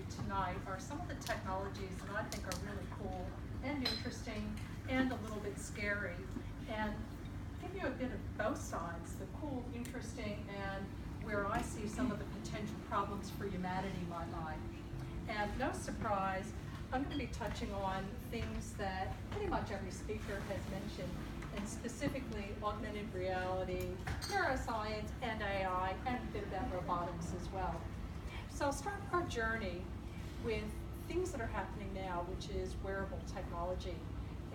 tonight are some of the technologies that I think are really cool and interesting and a little bit scary, and give you a bit of both sides, the cool, interesting, and where I see some of the potential problems for humanity might lie. And no surprise, I'm going to be touching on things that pretty much every speaker has mentioned, and specifically augmented reality, neuroscience, and AI, and a bit about robotics as well. So I'll start our journey with things that are happening now, which is wearable technology.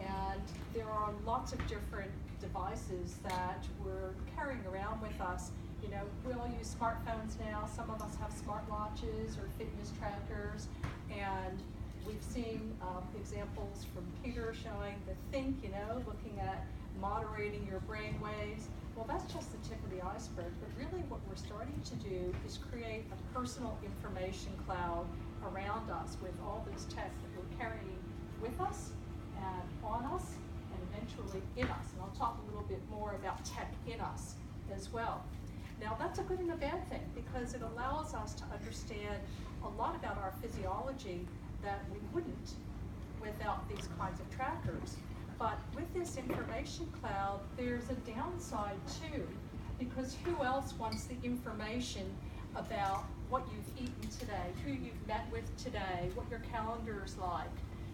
And there are lots of different devices that we're carrying around with us. You know, we all use smartphones now. Some of us have smartwatches or fitness trackers, and we've seen examples from Peter showing the Think, you know, looking at moderating your brain waves. Well, that's just the tip of the iceberg, but really what we're starting to do is create a personal information cloud around us with all this tech that we're carrying with us and on us and eventually in us. And I'll talk a little bit more about tech in us as well. Now, that's a good and a bad thing because it allows us to understand a lot about our physiology that we wouldn't without these kinds of trackers. But with this information cloud, there's a downside too, because who else wants the information about what you've eaten today, who you've met with today, what your calendar's like,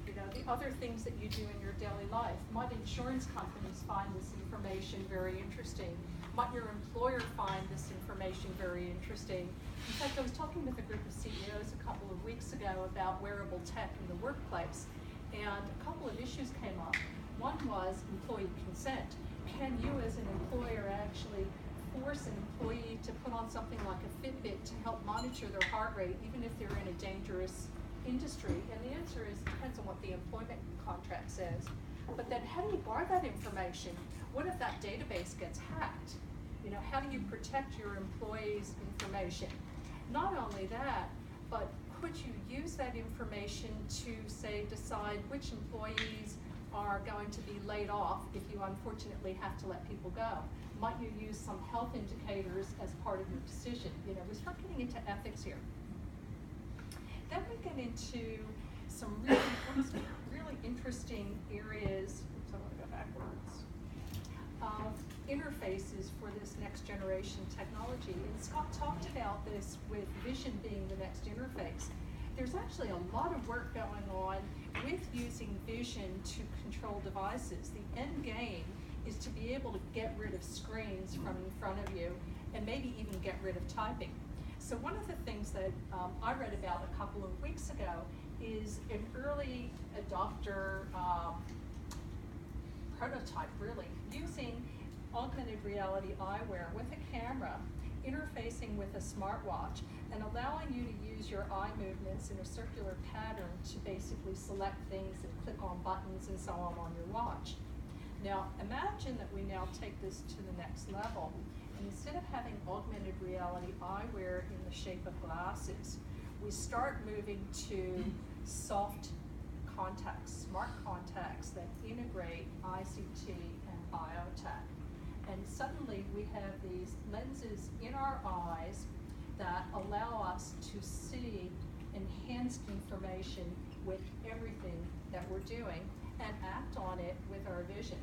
you know, the other things that you do in your daily life. Might insurance companies find this information very interesting? Might your employer find this information very interesting? In fact, I was talking with a group of CEOs a couple of weeks ago about wearable tech in the workplace, and a couple of issues came up. One was employee consent. Can you as an employer actually force an employee to put on something like a Fitbit to help monitor their heart rate, even if they're in a dangerous industry? And the answer is, it depends on what the employment contract says. But then how do you guard that information? What if that database gets hacked? You know, how do you protect your employees' information? Not only that, but could you use that information to, say, decide which employees are going to be laid off if you unfortunately have to let people go? Might you use some health indicators as part of your decision? You know, we start getting into ethics here. Then we get into some really interesting areas. Oops, I want to go backwards. Interfaces for this next generation technology. And Scott talked about this with vision being the next interface. There's actually a lot of work going on with using vision to control devices. The end game is to be able to get rid of screens from in front of you and maybe even get rid of typing. So one of the things that I read about a couple of weeks ago is an early adopter prototype, really, using augmented reality eyewear with a camera, interfacing with a smartwatch, and allowing you to use your eye movements in a circular pattern to basically select things and click on buttons and so on your watch. Now, imagine that we now take this to the next level, and instead of having augmented reality eyewear in the shape of glasses, we start moving to soft contacts, smart contacts that integrate ICT and biotech. And suddenly we have these lenses in our eyes that allow us to see enhanced information with everything that we're doing and act on it with our vision.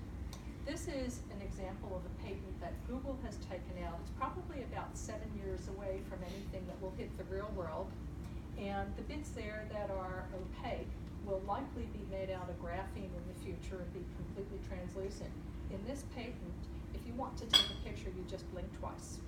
This is an example of a patent that Google has taken out. It's probably about 7 years away from anything that will hit the real world. And the bits there that are opaque will likely be made out of graphene in the future and be completely translucent. In this patent, if you want to take a picture, you just blink twice.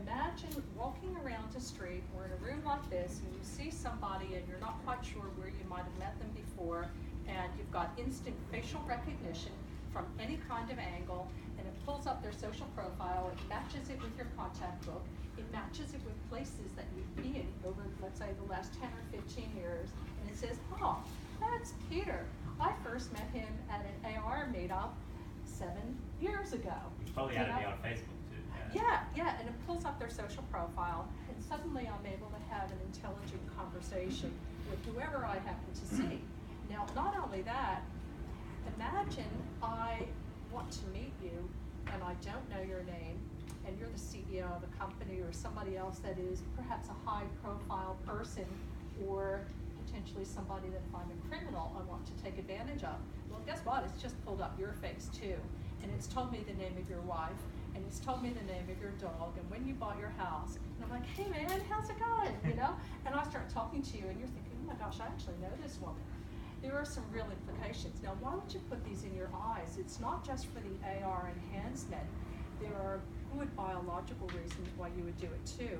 Imagine walking around a street or in a room like this and you see somebody and you're not quite sure where you might have met them before, and you've got instant facial recognition from any kind of angle, and it pulls up their social profile, it matches it with your contact book, it matches it with places that you've been over, let's say, the last 10 or 15 years, and it says, oh, that's Peter. I first met him at an AR meetup 7 years ago. He's probably added me on Facebook too. Yeah, and it pulls up their social profile, and suddenly I'm able to have an intelligent conversation with whoever I happen to see. Now, not only that, imagine I want to meet you and I don't know your name, and you're the CEO of a company or somebody else that is perhaps a high-profile person or potentially somebody that if I'm a criminal, I want to take advantage of. Well, guess what? It's just pulled up your face too. And it's told me the name of your wife, and it's told me the name of your dog, and when you bought your house. And I'm like, hey man, how's it going? You know? And I start talking to you, and you're thinking, oh my gosh, I actually know this woman. There are some real implications. Now, why would you put these in your eyes? It's not just for the AR enhancement. There are good biological reasons why you would do it too.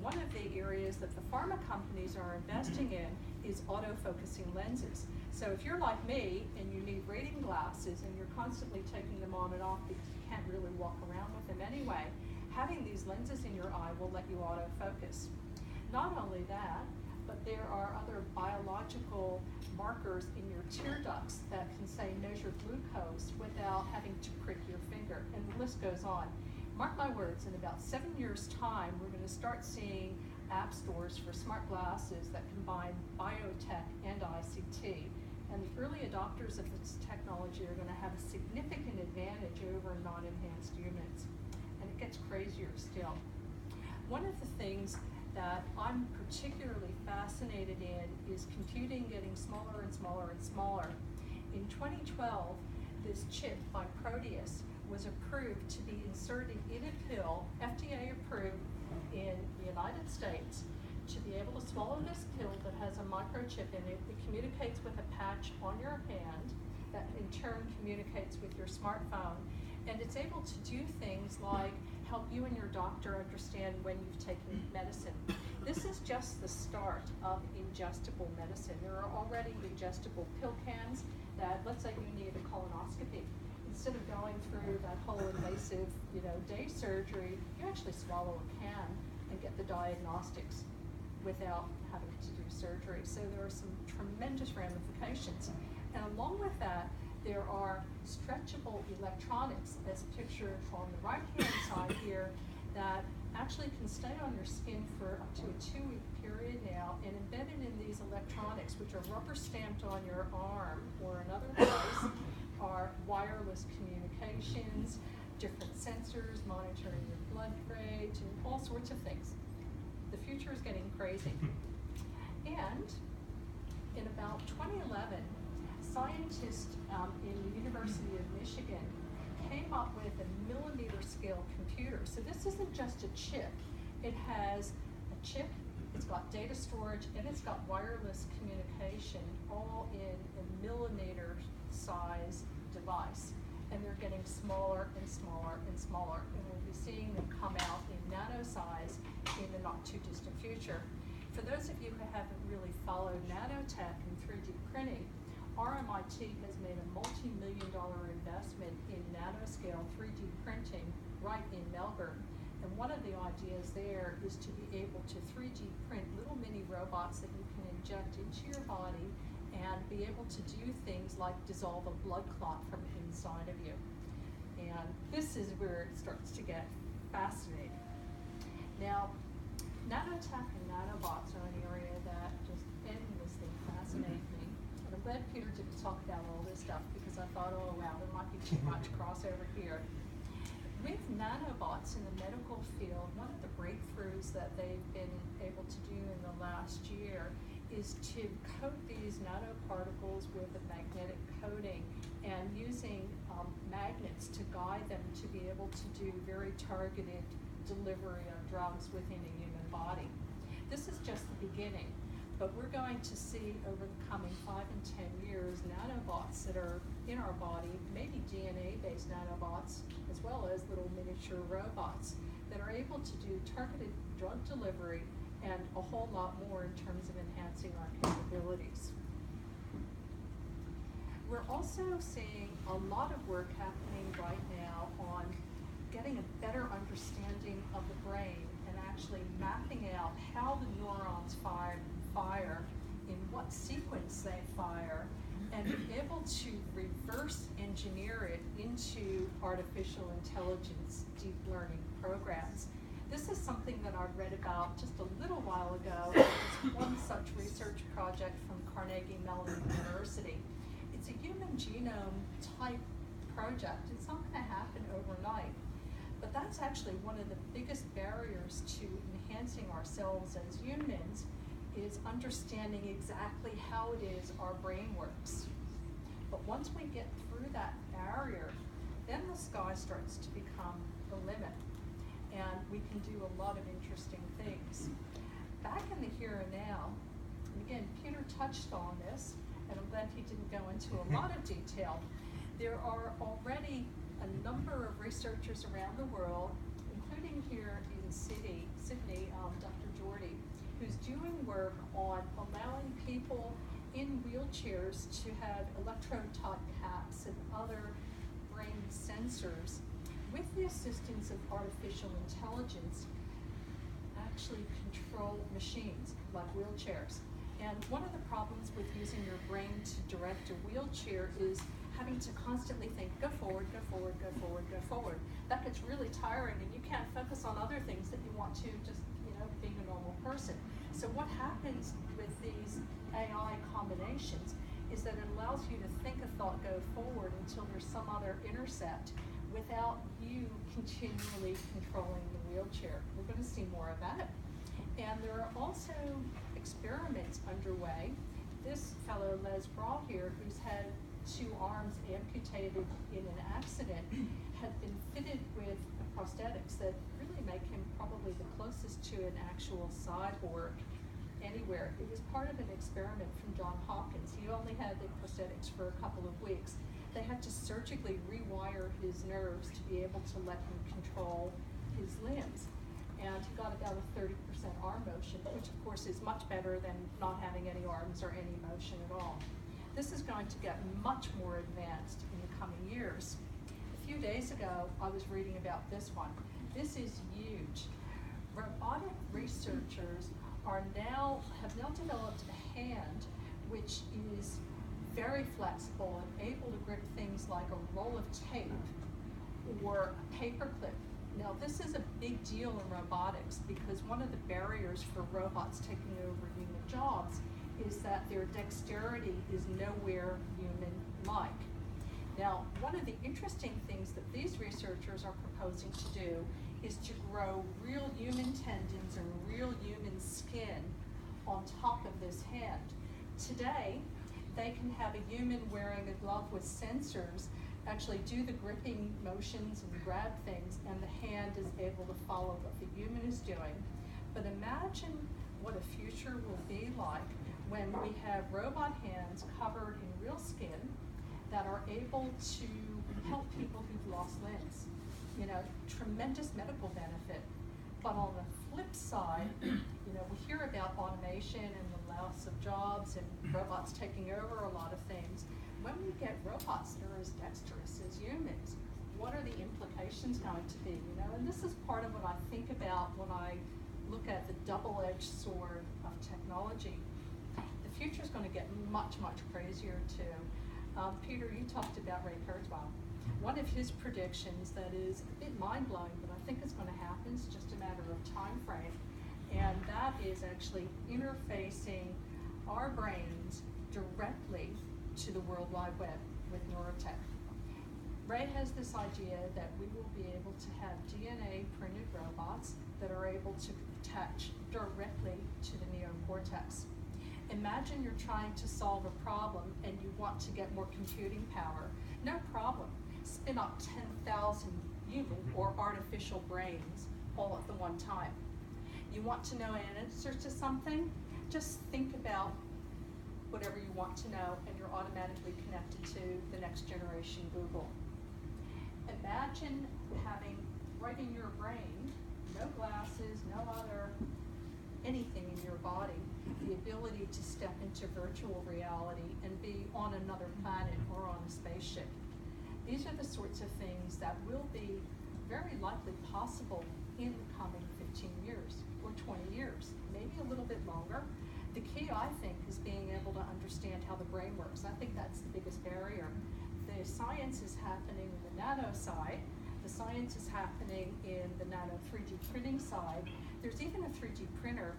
One of the areas that the pharma companies are investing in is autofocusing lenses. So if you're like me and you need reading glasses and you're constantly taking them on and off because you can't really walk around with them anyway, having these lenses in your eye will let you autofocus. Not only that, but there are other biological markers in your tear ducts that can say measure glucose without having to prick your finger, and the list goes on. Mark my words, in about 7 years' time, we're going to start seeing app stores for smart glasses that combine biotech and ICT. And the early adopters of this technology are going to have a significant advantage over non-enhanced humans. And it gets crazier still. One of the things that I'm particularly fascinated in is computing getting smaller and smaller and smaller. In 2012, this chip by Proteus was approved to be inserted in a pill, FDA approved in the United States, to be able to swallow this pill that has a microchip in it. It communicates with a patch on your hand that in turn communicates with your smartphone. And it's able to do things like help you and your doctor understand when you've taken medicine. This is just the start of ingestible medicine. There are already ingestible pill cans that, let's say you need a colonoscopy. Instead of going through that whole invasive, day surgery, you actually swallow a can and get the diagnostics without having to do surgery. So there are some tremendous ramifications. And along with that, there are stretchable electronics, as pictured on the right-hand side here, that actually can stay on your skin for up to a 2-week period now, and embedded in these electronics, which are rubber stamped on your arm or another place, are wireless communications, different sensors monitoring your blood rate, and all sorts of things. The future is getting crazy. And in about 2011, scientists in the University of Michigan came up with a millimeter scale computer. So this isn't just a chip. It has a chip, it's got data storage, and it's got wireless communication, all in a millimeter size device. And they're getting smaller and smaller and smaller. And we'll be seeing them come out in nano size in the not too distant future. For those of you who haven't really followed nanotech and 3D printing, RMIT has made a multi-million-dollar investment in nanoscale 3D printing right in Melbourne. And one of the ideas there is to be able to 3D print little mini robots that you can inject into your body and be able to do things like dissolve a blood clot from inside of you. And this is where it starts to get fascinating. Now, nanotech and nanobots are an area that just endlessly fascinate me. And I'm glad Peter didn't talk about all this stuff, because I thought, oh wow, there might be too much crossover here. With nanobots in the medical field, one of the breakthroughs that they've been able to do in the last year is to coat these nanoparticles with a magnetic coating and using magnets to guide them to be able to do very targeted delivery of drugs within a human body. This is just the beginning, but we're going to see over the coming 5 and 10 years nanobots that are in our body, maybe DNA-based nanobots, as well as little miniature robots that are able to do targeted drug delivery and a whole lot more in terms of enhancing our capabilities. We're also seeing a lot of work happening right now on getting a better understanding of the brain and actually mapping out how the neurons fire, in what sequence they fire, and be able to reverse engineer it into artificial intelligence deep learning programs. This is something that I read about just a little while ago. It's one such research project from Carnegie Mellon University. It's a human genome type project. It's not going to happen overnight, but that's actually one of the biggest barriers to enhancing ourselves as humans, is understanding exactly how it is our brain works. But once we get through that barrier, then the sky starts to become the limit. And we can do a lot of interesting things. Back in the here and now, and again, Peter touched on this, and I'm glad he didn't go into a lot of detail. There are already a number of researchers around the world, including here in Sydney, Dr. Jordy, who's doing work on allowing people in wheelchairs to have electrode-type caps and other brain sensors with the assistance of artificial intelligence actually control machines like wheelchairs. And one of the problems with using your brain to direct a wheelchair is having to constantly think, go forward, go forward, go forward, go forward. That gets really tiring and you can't focus on other things that you want to, just, being a normal person. So what happens with these AI combinations is that it allows you to think a thought, go forward until there's some other intercept without you continually controlling the wheelchair. We're going to see more of that. And there are also experiments underway. This fellow, Les Braw here, who's had 2 arms amputated in an accident, had been fitted with prosthetics that really make him probably the closest to an actual cyborg anywhere. It was part of an experiment from Johns Hopkins. He only had the prosthetics for a couple of weeks. They had to surgically rewire his nerves to be able to let him control his limbs. And he got about a 30% arm motion, which of course is much better than not having any arms or any motion at all. This is going to get much more advanced in the coming years. A few days ago, I was reading about this one. This is huge. Robotic researchers have now developed a hand which is very flexible and able to grip things like a roll of tape or a paperclip. Now, this is a big deal in robotics because one of the barriers for robots taking over human jobs is that their dexterity is nowhere human-like. Now, one of the interesting things that these researchers are proposing to do is to grow real human tendons and real human skin on top of this hand. Today, they can have a human wearing a glove with sensors actually do the gripping motions and grab things, and the hand is able to follow what the human is doing. But imagine what a future will be like when we have robot hands covered in real skin that are able to help people who've lost limbs. Tremendous medical benefit. But on the flip side, we hear about automation and the loss of jobs and robots taking over a lot of things. When we get robots that are as dexterous as humans, what are the implications going to be? And this is part of what I think about when I look at the double-edged sword of technology. The future is going to get much, much crazier too. Peter, you talked about Ray Kurzweil. One of his predictions that is a bit mind-blowing, but I think it's going to happen, it's just a matter of time frame, and that is actually interfacing our brains directly to the World Wide Web with neurotech. Ray has this idea that we will be able to have DNA printed robots that are able to attach directly to the neocortex. Imagine you're trying to solve a problem and you want to get more computing power. No problem. Spin up 10,000 human or artificial brains all at the one time. You want to know an answer to something? Just think about whatever you want to know and you're automatically connected to the next generation Google. Imagine having right in your brain, no glasses, no other anything in your body, the ability to step into virtual reality and be on another planet or on a spaceship. These are the sorts of things that will be very likely possible in the coming 15 years or 20 years, maybe a little bit longer. The key, I think, is being able to understand how the brain works. I think that's the biggest barrier. The science is happening in the nano side. The science is happening in the nano 3D printing side. There's even a 3D printer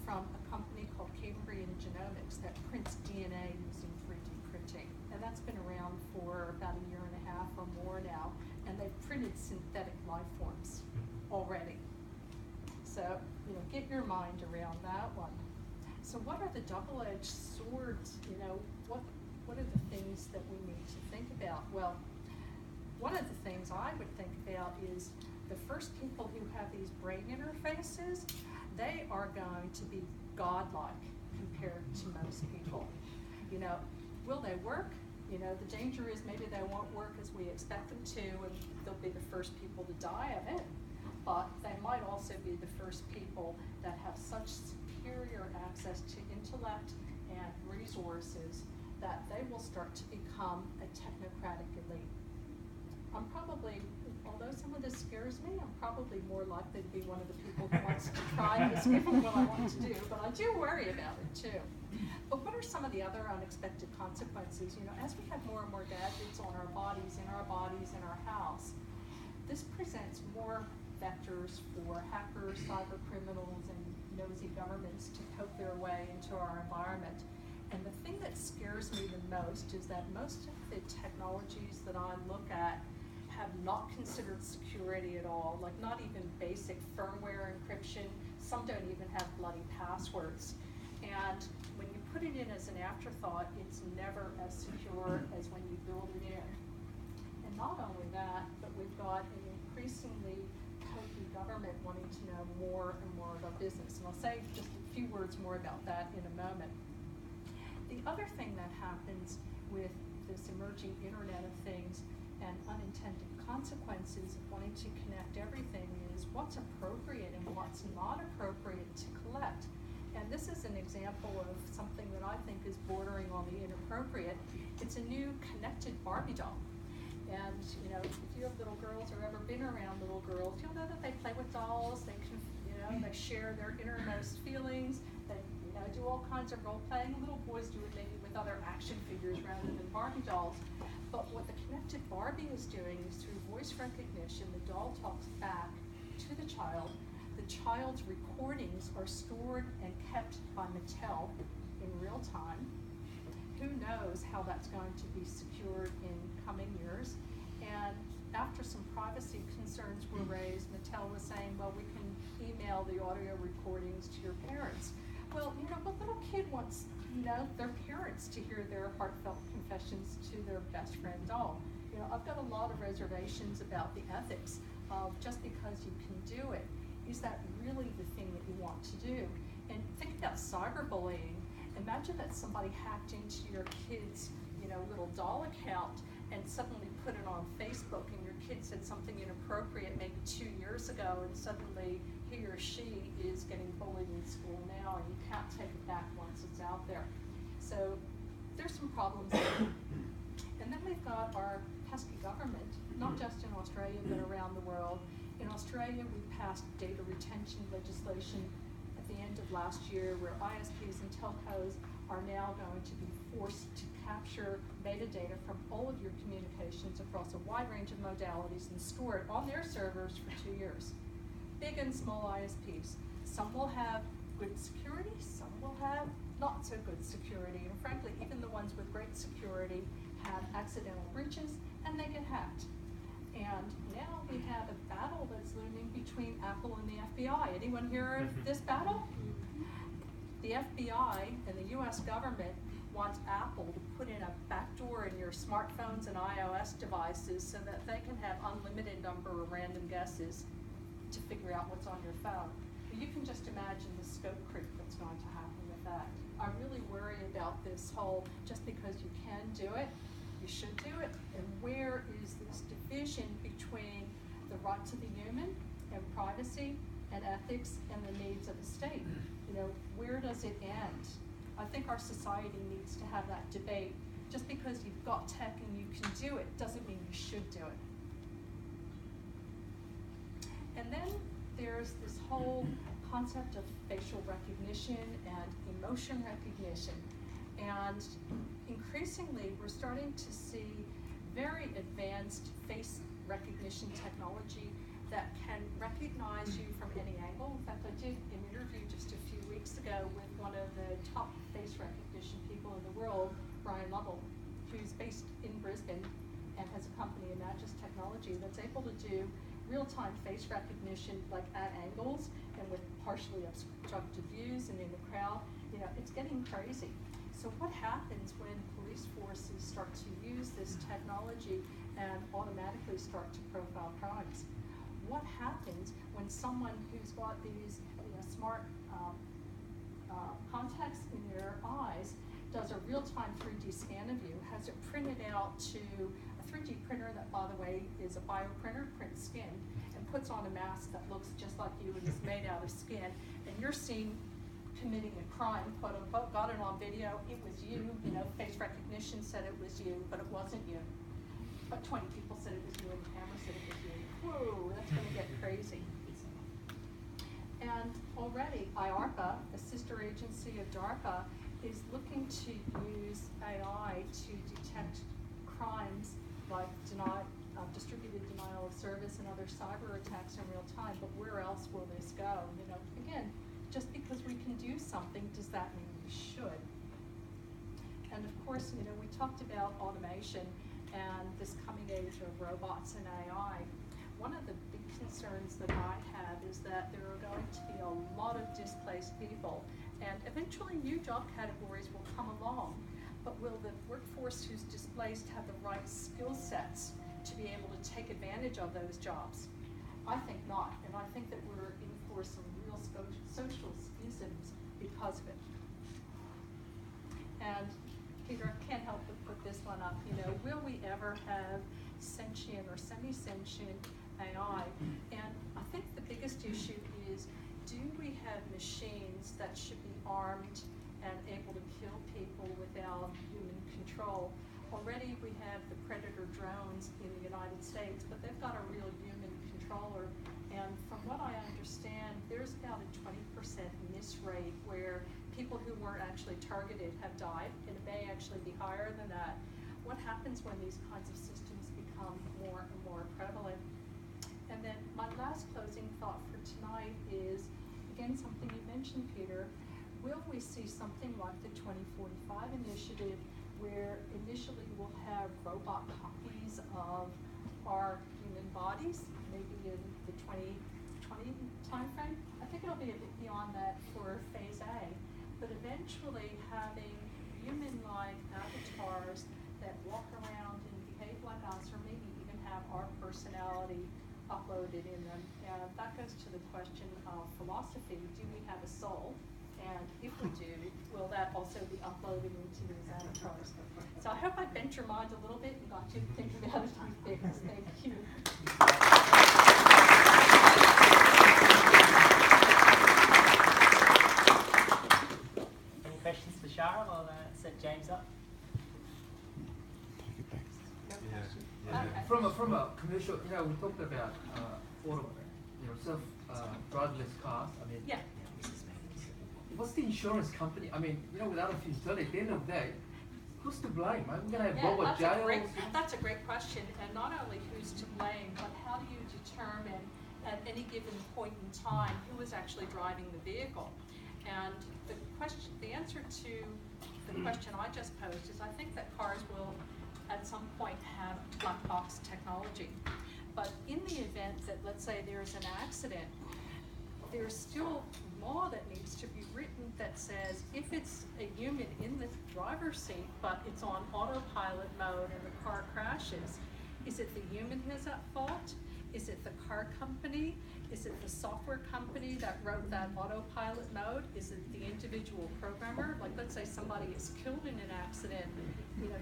from a company called Cambrian Genomics that prints DNA using 3D printing. And that's been around for about a year and a half or more now. And they've printed synthetic life forms already. So, get your mind around that one. So So what are the double-edged swords, you know, what are the things that we need to think about? Well, one of the things I would think about is the first people who have these brain interfaces, they are going to be godlike compared to most people. You know, will they work? You know, the danger is maybe they won't work as we expect them to, and they'll be the first people to die of it. But they might also be the first people that have such superior access to intellect and resources that they will start to become a technocratic elite. I'm probably, although some of this scares me, I'm probably more likely to be one of the people who wants to try this given what I want to do, but I do worry about it too. But what are some of the other unexpected consequences? You know, as we have more and more gadgets on our bodies, in our house, this presents more vectors for hackers, cyber criminals, and nosy governments to poke their way into our environment. And the thing that scares me the most is that most of the technologies that I look at have not considered security at all, like not even basic firmware encryption. Some don't even have bloody passwords. And when you put it in as an afterthought, it's never as secure as when you build it in. And not only that, but we've got an increasingly pokey government wanting to know more and more of our business. And I'll say just a few words more about that in a moment. The other thing that happens with this emerging Internet of Things and unintended consequences of wanting to connect everything is what's appropriate and what's not appropriate to collect. And this is an example of something that I think is bordering on the inappropriate. It's a new connected Barbie doll. And you know, if you have little girls or ever been around little girls, you'll know that they play with dolls, they can, you know, they share their innermost feelings, they, you know, do all kinds of role playing. Little boys do it maybe with other action figures rather than Barbie dolls. But what the connected Barbie is doing is through voice recognition, the doll talks back to the child. The child's recordings are stored and kept by Mattel in real time. Who knows how that's going to be secured in coming years. And after some privacy concerns were raised, Mattel was saying, well, we can email the audio recordings to your parents. Well, you know, what little kid wants, you know, their parents to hear their heartfelt confessions to their best friend doll? You know, I've got a lot of reservations about the ethics of just because you can do it. Is that really the thing that you want to do? And think about cyberbullying. Imagine that somebody hacked into your kid's, you know, little doll account and suddenly put it on Facebook, and your kid said something inappropriate maybe 2 years ago, and suddenly he or she is getting bullied in school now, and you can't take it back once it's out there. So there's some problems there. And then we've got our pesky government, not just in Australia, but around the world. In Australia, we passed data retention legislation at the end of last year, where ISPs and telcos are now going to be forced to capture metadata from all of your communications across a wide range of modalities and store it on their servers for 2 years. Big and small ISPs. Some will have good security, some will have not so good security, and frankly, even the ones with great security have accidental breaches and they get hacked. And now we have a battle that's looming between Apple and the FBI. Anyone hear of this battle? The FBI and the US government wants Apple to put in a backdoor in your smartphones and iOS devices so that they can have unlimited number of random guesses to figure out what's on your phone. You can just imagine the scope creep that's going to happen with that. I really worry about this whole, just because you can do it, you should do it, and where is this division between the rights of the human and privacy and ethics and the needs of the state? You know, where does it end? I think our society needs to have that debate. Just because you've got tech and you can do it doesn't mean you should do it. And then there's this whole concept of facial recognition and emotion recognition. And increasingly, we're starting to see very advanced face recognition technology that can recognize you from any angle. In fact, I did an interview just a few weeks ago with one of the top face recognition people in the world, Brian Lovell, who's based in Brisbane and has a company, Imagis Technology, that's able to do real-time face recognition, like at angles and with partially obstructed views and in the crowd. You know, it's getting crazy. So what happens when police forces start to use this technology and automatically start to profile crimes? What happens when someone who's got these smart contacts in their eyes does a real-time 3D scan of you, has it printed out to a 3D printer that, by the way, is a bioprinter, prints skin, and puts on a mask that looks just like you and is made out of skin, and you're seen committing a crime, quote unquote, got it on video, it was you, face recognition said it was you, but it wasn't you. But 20 people said it was you and the camera said it was you. Whoa, that's gonna get crazy. And already IARPA, a sister agency of DARPA, is looking to use AI to detect crimes like distributed denial of service and other cyber attacks in real time, but where else will this go? Again, just because we can do something, does that mean we should? And of course, we talked about automation and this coming age of robots and AI. One of the big concerns that I have is that there are going to be a lot of displaced people, and eventually new job categories will come along, but will the workforce who's displaced have the right skill sets to be able to take advantage of those jobs? I think not, and I think that we're in for some real social schisms because of it. And Peter, I can't help but put this one up. Will we ever have sentient or semi-sentient AI? And I think the biggest issue is, do we have machines that should be armed and able to kill people without human control? Already we have the Predator drones in the United States, but they've got a real human controller. And from what I understand, there's about a 20% miss rate where people who weren't actually targeted have died, and it may actually be higher than that. What happens when these kinds of systems become more and more prevalent? And then my last closing thought for tonight is, again, something you mentioned, Peter. Will we see something like the 2045 initiative, where initially we'll have robot copies of our human bodies, maybe in the 2020 timeframe? I think it'll be a bit beyond that for phase A, but eventually having human-like avatars that walk around and behave like us, or maybe even have our personality uploaded in them. And that goes to the question of philosophy. Do we have a soul? And if we do, will that also be uploaded into these avatars? So I hope I bent your mind a little bit and got you to think about it with things. Thank you. Any questions for Shara while I set James up? No question. Yeah. Okay. From a commercial, we talked about auto, self driverless cars. Yeah. What's the insurance company? Without a utility, at the end of the day, who's to blame? I'm gonna have robot jails. That's a great question, and not only who's to blame, but how do you determine at any given point in time who is actually driving the vehicle? And the answer to the question I just posed is, I think that cars will at some point have black box technology. But in the event that, let's say, there's an accident, there's still law that needs to be written that says, if it's a human in the driver's seat, but it's on autopilot mode and the car crashes, is it the human who's at fault? Is it the car company? Is it the software company that wrote that autopilot mode? Is it the individual programmer? Like, let's say somebody is killed in an accident.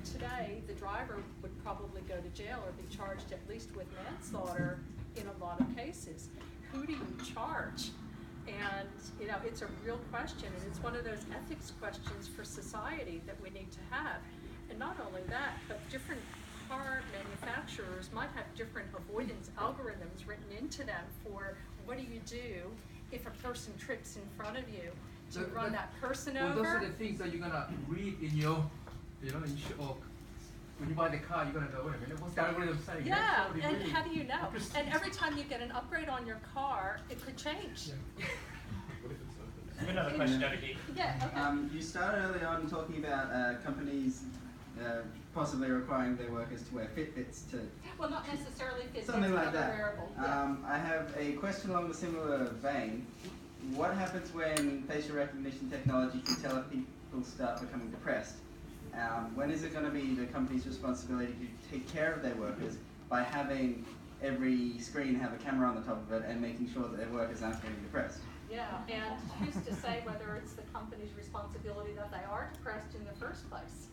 Today the driver would probably go to jail or be charged at least with manslaughter in a lot of cases. Who do you charge? And it's a real question, and it's one of those ethics questions for society that we need to have. And not only that, but different car manufacturers might have different avoidance algorithms written into them for what do you do if a person trips in front of you? Do you run that person over? Those are the things that you're gonna read in your, or when you buy the car, you're gonna go, wait a minute, what's the algorithm saying? Yeah, and how do you know? And every time you get an upgrade on your car, it could change. Yeah. Another question over here. Yeah, okay. You started early on talking about companies possibly requiring their workers to wear Fitbits to... Well, not necessarily Fitbits, something like but that. wearable. Yeah. I have a question along the similar vein. what happens when facial recognition technology can tell if people start becoming depressed? When is it going to be the company's responsibility to take care of their workers by having every screen have a camera on the top of it and making sure that their workers aren't getting depressed? Yeah, and who's to say whether it's the company's responsibility that they are depressed in the first place?